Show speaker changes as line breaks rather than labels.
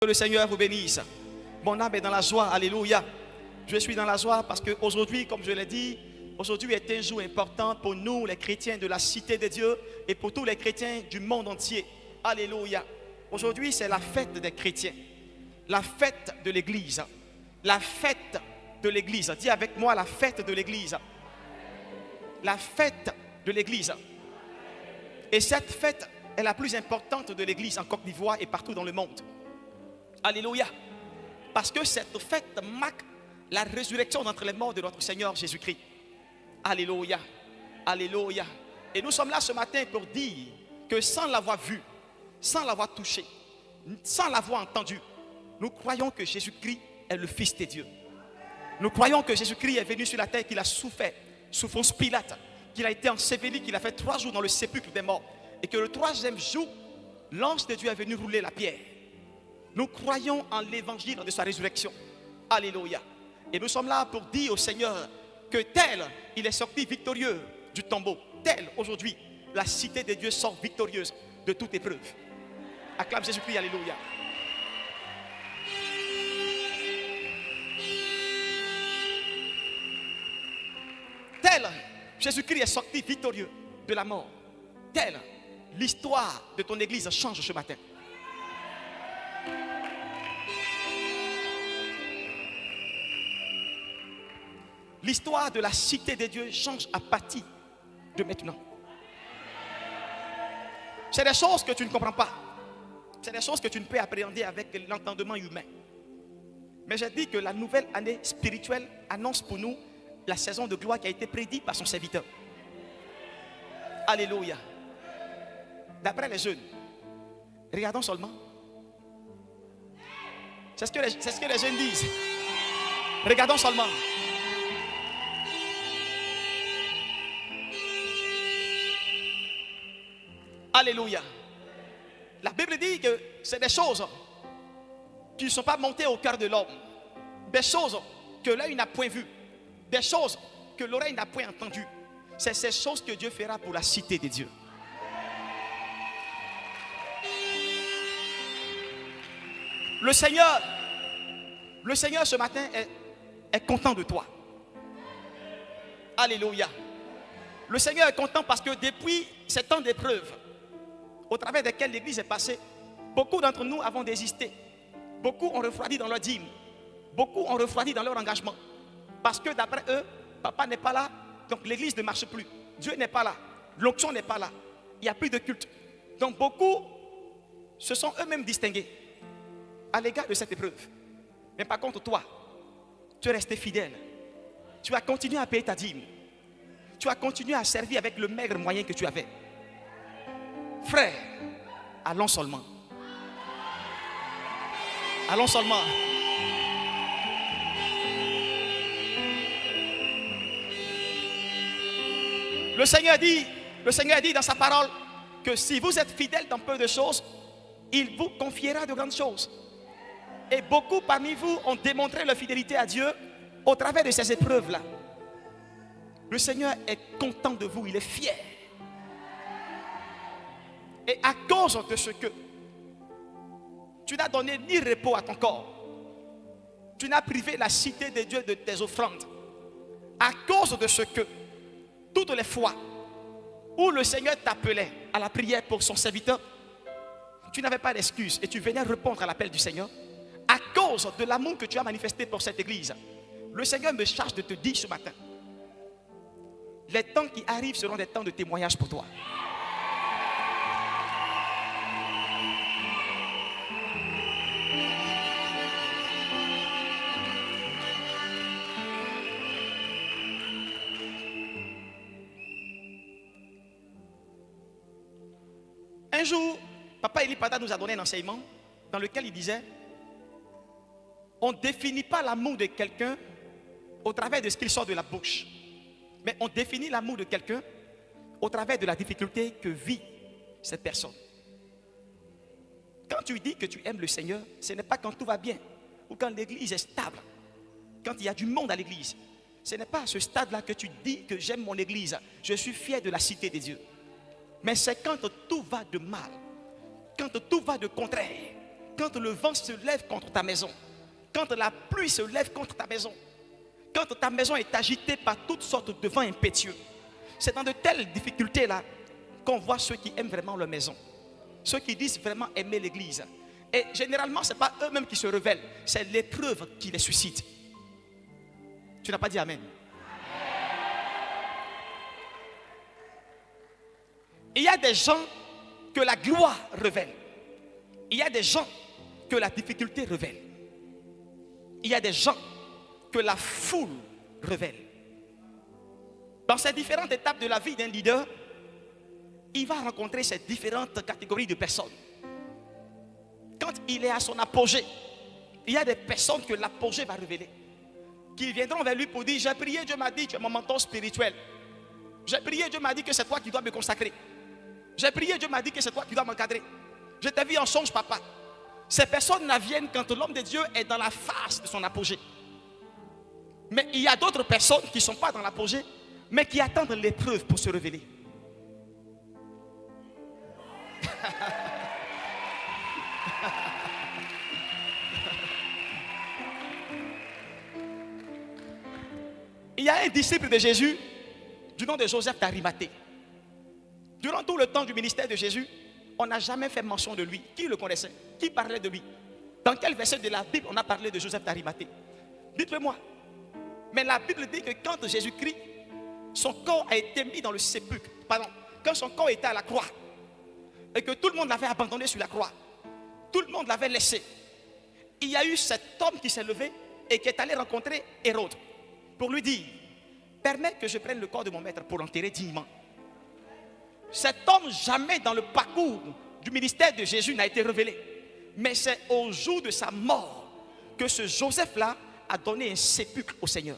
Que le Seigneur vous bénisse. Mon âme est dans la joie. Alléluia. Je suis dans la joie parce qu'aujourd'hui, comme je l'ai dit, aujourd'hui est un jour important pour nous, les chrétiens de la cité de Dieu, et pour tous les chrétiens du monde entier. Alléluia. Aujourd'hui, c'est la fête des chrétiens. La fête de l'église. La fête de l'église. Dis avec moi la fête de l'église. La fête de l'église. Et cette fête est la plus importante de l'église en Côte d'Ivoire et partout dans le monde. Alléluia. Parce que cette fête marque la résurrection d'entre les morts de notre Seigneur Jésus-Christ. Alléluia. Alléluia. Et nous sommes là ce matin pour dire que sans l'avoir vu, sans l'avoir touché, sans l'avoir entendu, nous croyons que Jésus-Christ est le Fils de Dieu. Nous croyons que Jésus-Christ est venu sur la terre, qu'il a souffert sous Ponce Pilate, qu'il a été enseveli, qu'il a fait 3 jours dans le sépulcre des morts, et que le 3e jour, l'ange de Dieu est venu rouler la pierre. Nous croyons en l'évangile de sa résurrection. Alléluia. Et nous sommes là pour dire au Seigneur que tel, il est sorti victorieux du tombeau. Tel, aujourd'hui, la cité de Dieu sort victorieuse de toute épreuve. Acclame Jésus-Christ, alléluia. Tel, Jésus-Christ est sorti victorieux de la mort. Tel, l'histoire de ton église change ce matin. L'histoire de la cité de Dieu change à partir de maintenant. C'est des choses que tu ne comprends pas. C'est des choses que tu ne peux appréhender avec l'entendement humain. Mais j'ai dit que la nouvelle année spirituelle annonce pour nous la saison de gloire qui a été prédite par son serviteur. Alléluia. D'après les jeunes, regardons seulement. C'est ce que les jeunes disent. Regardons seulement. Alléluia. La Bible dit que c'est des choses qui ne sont pas montées au cœur de l'homme. Des choses que l'œil n'a point vues. Des choses que l'oreille n'a point entendues. C'est ces choses que Dieu fera pour la cité de Dieu. Le Seigneur ce matin est content de toi. Alléluia. Le Seigneur est content parce que depuis ces temps d'épreuve au travers desquels l'église est passée, beaucoup d'entre nous avons désisté. Beaucoup ont refroidi dans leur dîme. Beaucoup ont refroidi dans leur engagement. Parce que d'après eux, papa n'est pas là, donc l'église ne marche plus. Dieu n'est pas là, l'onction n'est pas là. Il n'y a plus de culte. Donc beaucoup se sont eux-mêmes distingués à l'égard de cette épreuve. Mais par contre, toi, tu es resté fidèle. Tu as continué à payer ta dîme. Tu as continué à servir avec le maigre moyen que tu avais. Frère, allons seulement. Allons seulement. Le Seigneur dit dans sa parole que si vous êtes fidèles dans peu de choses, il vous confiera de grandes choses. Et beaucoup parmi vous ont démontré leur fidélité à Dieu au travers de ces épreuves-là. Le Seigneur est content de vous, il est fier. Et à cause de ce que tu n'as donné ni repos à ton corps, tu n'as privé la cité de Dieu de tes offrandes. À cause de ce que toutes les fois où le Seigneur t'appelait à la prière pour son serviteur, tu n'avais pas d'excuse et tu venais répondre à l'appel du Seigneur. À cause de l'amour que tu as manifesté pour cette église, le Seigneur me charge de te dire ce matin, les temps qui arrivent seront des temps de témoignage pour toi. Un jour, Papa Eli Pada nous a donné un enseignement dans lequel il disait: on ne définit pas l'amour de quelqu'un au travers de ce qu'il sort de la bouche, mais on définit l'amour de quelqu'un au travers de la difficulté que vit cette personne. Quand tu dis que tu aimes le Seigneur, ce n'est pas quand tout va bien ou quand l'église est stable, quand il y a du monde à l'église. Ce n'est pas à ce stade-là que tu dis que j'aime mon église, je suis fier de la cité de Dieu. Mais c'est quand tout va de mal, quand tout va de contraire, quand le vent se lève contre ta maison, quand la pluie se lève contre ta maison, quand ta maison est agitée par toutes sortes de vents impétueux, c'est dans de telles difficultés-là qu'on voit ceux qui aiment vraiment leur maison, ceux qui disent vraiment aimer l'église. Et généralement, ce n'est pas eux-mêmes qui se révèlent, c'est l'épreuve qui les suscite. Tu n'as pas dit amen. Il y a des gens que la gloire révèle. Il y a des gens que la difficulté révèle. Il y a des gens que la foule révèle. Dans ces différentes étapes de la vie d'un leader, il va rencontrer ces différentes catégories de personnes. Quand il est à son apogée, il y a des personnes que l'apogée va révéler, qui viendront vers lui pour dire: j'ai prié, Dieu m'a dit, tu es mon mentor spirituel. J'ai prié, Dieu m'a dit que c'est toi qui dois me consacrer. J'ai prié, Dieu m'a dit que c'est toi qui dois m'encadrer. Je t'ai vu en songe, papa. Ces personnes-là viennent quand l'homme de Dieu est dans la phase de son apogée. Mais il y a d'autres personnes qui ne sont pas dans l'apogée, mais qui attendent l'épreuve pour se révéler. Il y a un disciple de Jésus du nom de Joseph d'Arimathée. Durant tout le temps du ministère de Jésus, on n'a jamais fait mention de lui. Qui le connaissait? Qui parlait de lui? Dans quel verset de la Bible on a parlé de Joseph d'Arimathée? Dites-le-moi. Mais la Bible dit que quand Jésus-Christ, son corps a été mis dans le sépulcre, pardon, quand son corps était à la croix, et que tout le monde l'avait abandonné sur la croix, tout le monde l'avait laissé, il y a eu cet homme qui s'est levé et qui est allé rencontrer Hérode pour lui dire: permets que je prenne le corps de mon maître pour l'enterrer dignement. Cet homme, jamais dans le parcours du ministère de Jésus, n'a été révélé. Mais c'est au jour de sa mort que ce Joseph-là a donné un sépulcre au Seigneur.